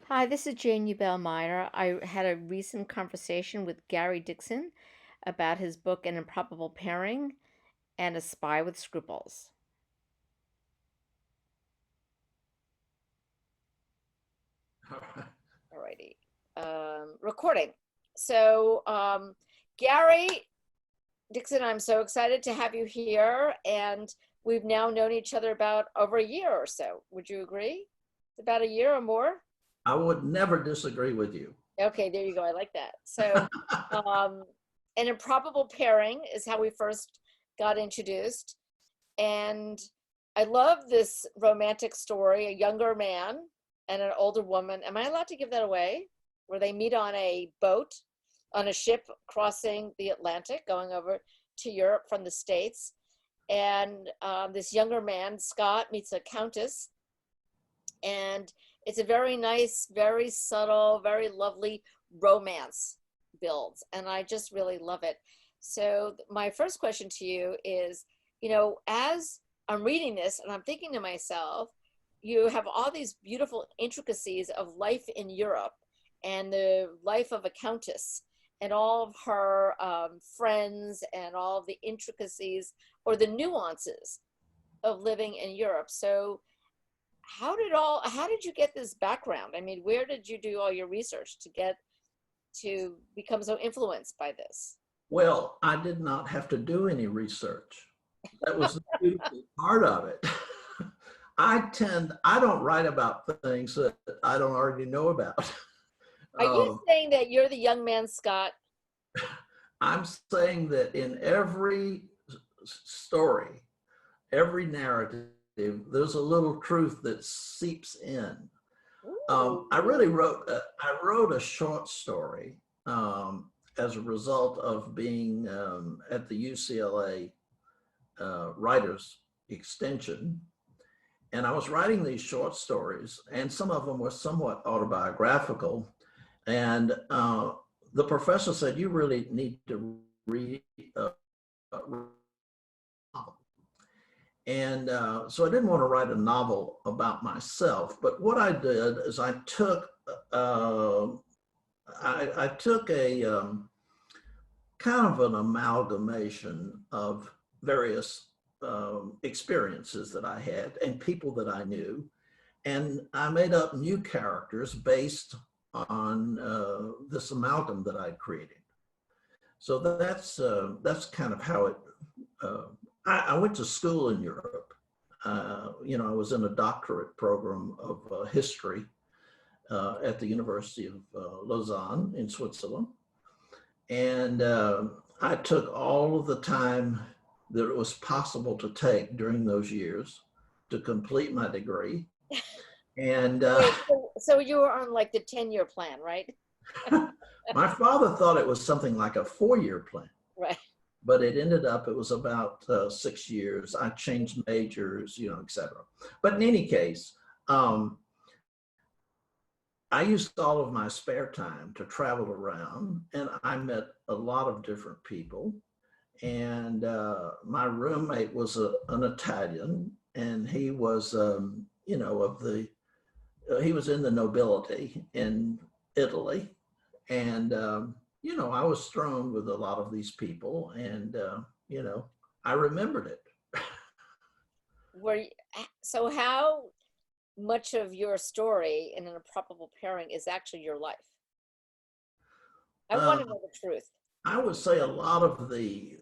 Hi, this is Jane Ubell-Meyer. I had a recent conversation with Gary Dixon about his book An Improbable Pairing and A Spy with Scruples. Alrighty. Recording. Gary Dixon, I'm so excited to have you here, and we've now known each other about over a year or so. Would you agree? It's about a year or more? I would never disagree with you. Okay, there you go. I like that. Um, an improbable pairing is how we first got introduced. And I love this romantic story, a younger man and an older woman. Am I allowed to give that away? Where they meet on a boat, on a ship crossing the Atlantic, going over to Europe from the States. And this younger man, Scott, meets a countess, and it's a very nice, very subtle, very lovely romance builds, and I just really love it. So my first question to you is, as I'm reading this and I'm thinking to myself, you have all these beautiful intricacies of life in Europe and the life of a countess and all of her friends and all of the intricacies or the nuances of living in Europe. So how did you get this background? I mean, where did you do all your research to get to become so influenced by this? Well, I did not have to do any research. That was the beautiful part of it. I don't write about things that I don't already know about. Are you saying that you're the young man Scott? I'm saying that in every story, every narrative, there's a little truth that seeps in. I wrote a short story as a result of being at the UCLA Writers Extension. And I was writing these short stories, and some of them were somewhat autobiographical. And the professor said, "You really need to read and so I didn't want to write a novel about myself, but what I did is I took a kind of an amalgamation of various experiences that I had and people that I knew, and I made up new characters based on this amalgam that I created. So that's kind of how it. I went to school in Europe. I was in a doctorate program of history at the University of Lausanne in Switzerland. And I took all of the time that it was possible to take during those years to complete my degree. And Wait, so you were on like the 10-year plan, right? my father thought it was something like a 4-year plan. Right. But it ended up, it was about 6 years. I changed majors, et cetera. But in any case, I used all of my spare time to travel around, and I met a lot of different people. And my roommate was an Italian, and he was, he was in the nobility in Italy. And I was thrown with a lot of these people, and I remembered it. Were you, so how much of your story in an improbable pairing is actually your life? I want to Um, know the truth. I would say a lot of the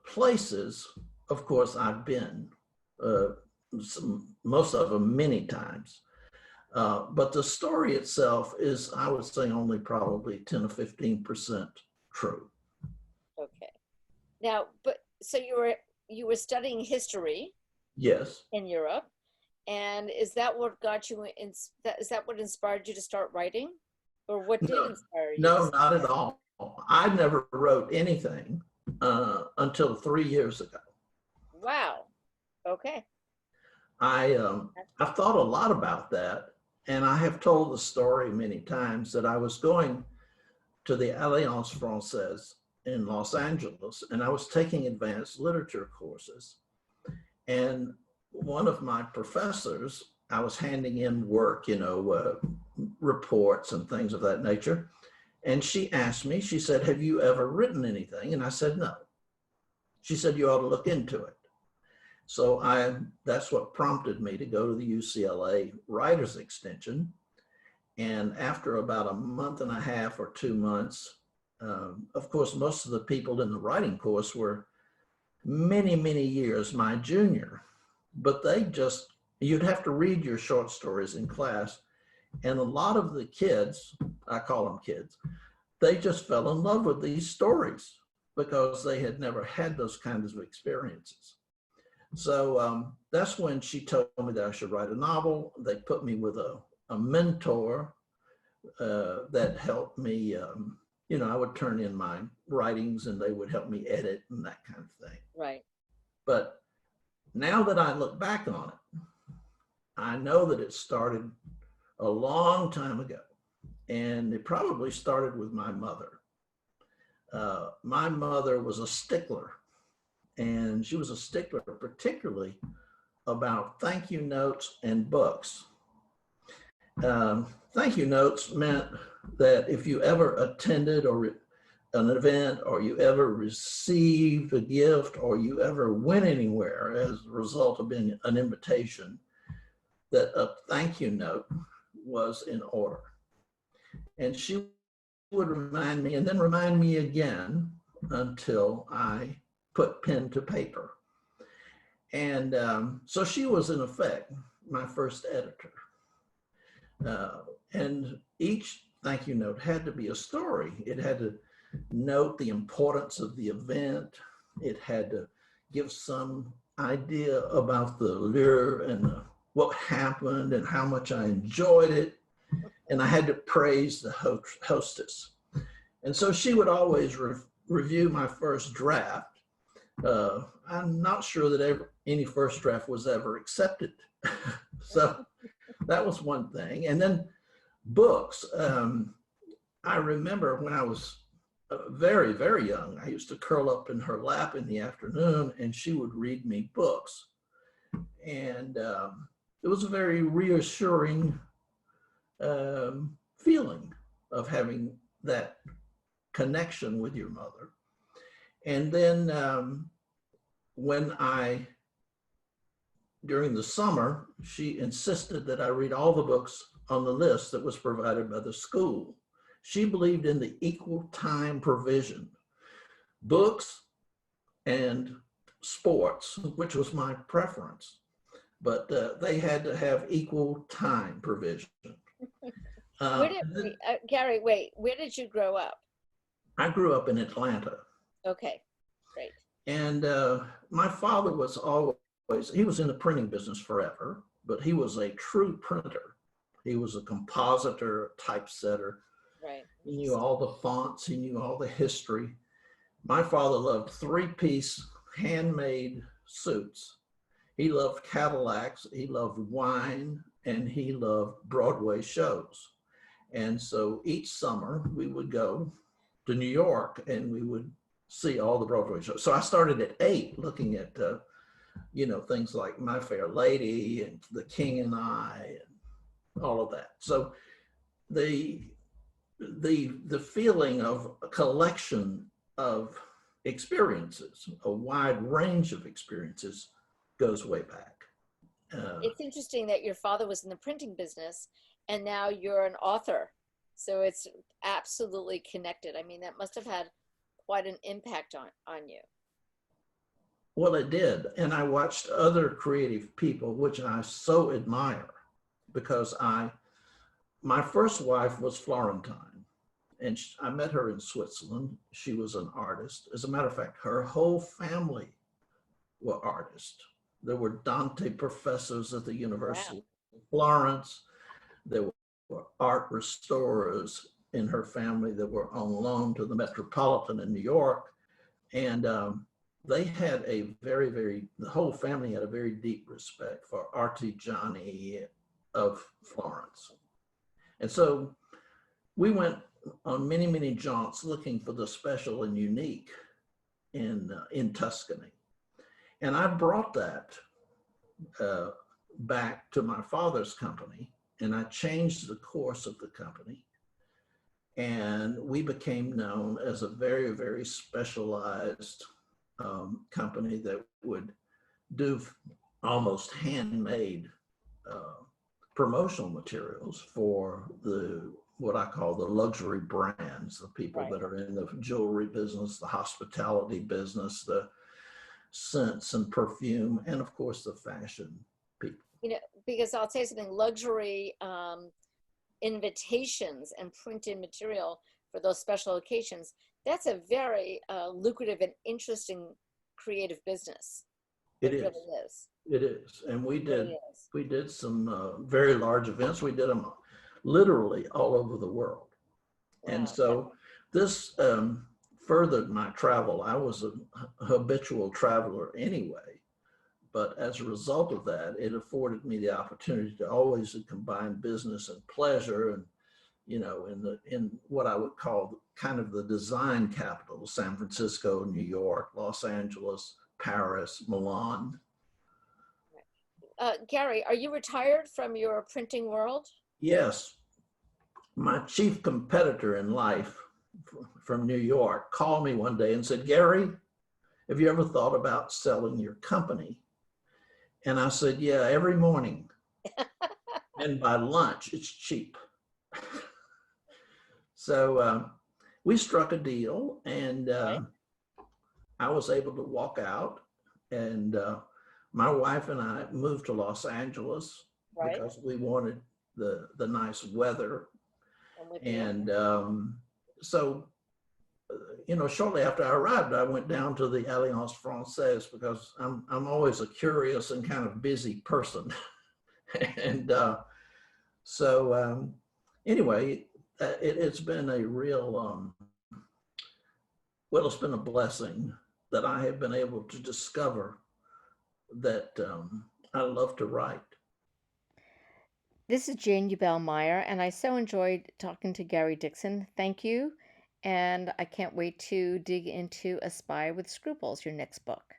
places, of course, I've been, most of them many times. But the story itself is, I would say, only probably 10 or 15% true. Okay. Now, but so you were studying history Yes. in Europe, and is that what got you in, is that what inspired you to start writing? Or what did No, inspire you to no, start not at writing? all. I never wrote anything until 3 years ago. Wow. Okay. I've thought a lot about that, and I have told the story many times that I was going to the Alliance Francaise in Los Angeles, and I was taking advanced literature courses. And one of my professors I was handing in work, reports and things of that nature. And she asked me, she said, have you ever written anything? And I said, no. She said, you ought to look into it. So that's what prompted me to go to the UCLA Writers Extension. And after about a month and a half or 2 months, of course, most of the people in the writing course were many, many years my junior, but you'd have to read your short stories in class. And a lot of the kids, I call them kids, they just fell in love with these stories because they had never had those kinds of experiences. So that's when she told me that I should write a novel. They put me with a mentor that helped me. I would turn in my writings and they would help me edit and that kind of thing. Right. But now that I look back on it, I know that it started a long time ago. And it probably started with my mother. My mother was a stickler, and she was a stickler particularly about thank you notes and books. Thank you notes meant that if you ever attended an event, or you ever received a gift, or you ever went anywhere as a result of being an invitation, that a thank you note was in order. And she would remind me and then remind me again until I put pen to paper. And so she was, in effect, my first editor. And each thank you note had to be a story. It had to note the importance of the event. It had to give some idea about the allure and what happened and how much I enjoyed it. And I had to praise the hostess. And so she would always review my first draft. I'm not sure that any first draft was ever accepted. So that was one thing. And then books. I remember when I was very, very young, I used to curl up in her lap in the afternoon and she would read me books. And it was a very reassuring feeling of having that connection with your mother. And then during the summer, she insisted that I read all the books on the list that was provided by the school. She believed in the equal time provision, books and sports, which was my preference, but they had to have equal time provision. Gary, wait, where did you grow up? I grew up in Atlanta. Okay, great. And my father was he was in the printing business forever, but he was a true printer. He was a compositor, typesetter. Right. He knew all the fonts, he knew all the history. My father loved 3-piece handmade suits. He loved Cadillacs, he loved wine, and he loved Broadway shows. And so each summer we would go to New York and we would see all the Broadway shows. So I started at 8 looking at, things like My Fair Lady and The King and I and all of that. So the feeling of a collection of experiences, a wide range of experiences, goes way back. It's interesting that your father was in the printing business and now you're an author. So it's absolutely connected. I mean, that must have had quite an impact on you. Well, it did. And I watched other creative people, which I so admire, because my first wife was Florentine, and I met her in Switzerland. She was an artist. As a matter of fact, her whole family were artists. There were Dante professors at the University of Florence. There were art restorers in her family that were on loan to the Metropolitan in New York. And they had the whole family had a very deep respect for Artigiani of Florence. And so we went on many, many jaunts looking for the special and unique in Tuscany. And I brought that back to my father's company, and I changed the course of the company. And we became known as a very, very specialized company that would do almost handmade uh, promotional materials for the what I call the luxury brands, the people Right. that are in the jewelry business, the hospitality business, the scents and perfume, and of course the fashion people. You know, because I'll say something, luxury invitations and printed material for those special occasions, that's a very lucrative and interesting creative business. It It really is. is. It is. And It really is. we did some very large events. We did them literally all over the world. And Wow. so this furthered my travel. I was a habitual traveler anyway, but as a result of that, it afforded me the opportunity to always combine business and pleasure. And in what I would call kind of the design capital, San Francisco, New York, Los Angeles, Paris, Milan. Gary, are you retired from your printing world? Yes, my chief competitor in life from New York called me one day and said, Gary, have you ever thought about selling your company? And I said, yeah, every morning. And by lunch, it's cheap. So we struck a deal, and Right. I was able to walk out. And my wife and I moved to Los Angeles Right. because we wanted the nice weather. I'm with you. And so shortly after I arrived, I went down to the Alliance Francaise because I'm always a curious and kind of busy person. And so anyway, it's been a real, well, it's been a blessing that I have been able to discover that I love to write. This is Jane Ubell-Meyer, and I so enjoyed talking to Gary Dixon. Thank you. And I can't wait to dig into A Spy with Scruples, your next book.